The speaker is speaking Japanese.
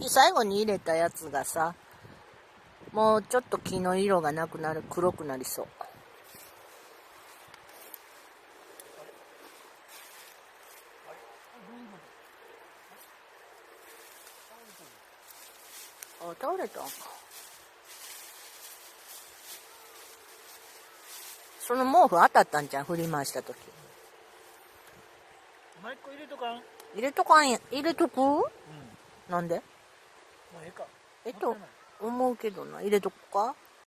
最後に入れたやつがさ、もうちょっと木の色がなくなる、黒くなりそう。あ、倒れたんか。その毛布当たったんじゃん、振り回したとき。もう一個入れとかん？入れとかんや、入れとく？なんで？もうええか。思うけどな、入れとくか？